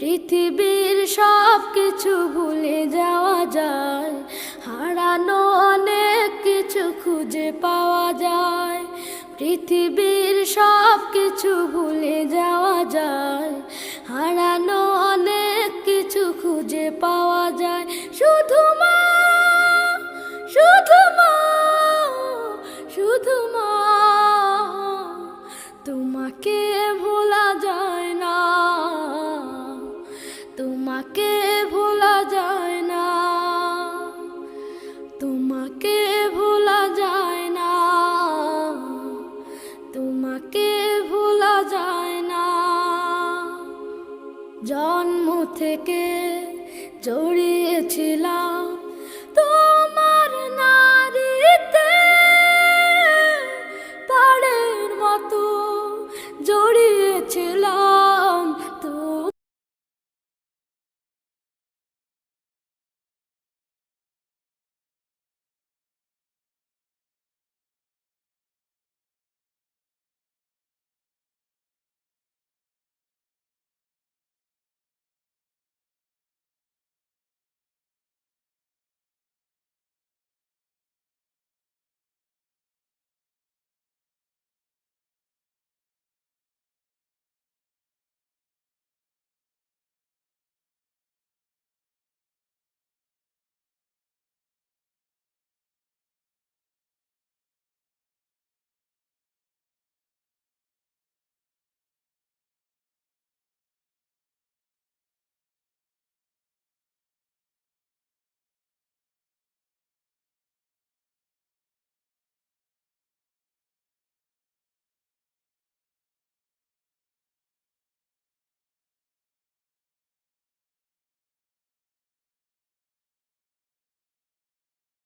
পৃথিবীর সব কিছু ভুলে যাওয়া যায়, হারানো অনেক কিছু খুঁজে পাওয়া যায়। পৃথিবীর সব কিছু ভুলে যাওয়া যায়, হারানো অনেক কিছু খুঁজে পাওয়া যায়। শুধু মা, শুধু মা, শুধু মা, তোমাকে ভোলা যায় না, তোমাকে ভোলা যায় না, তোমাকে ভোলা যায় না, তোমাকে ভোলা যায় না। জন্ম থেকে জড়িয়েছিলাম তো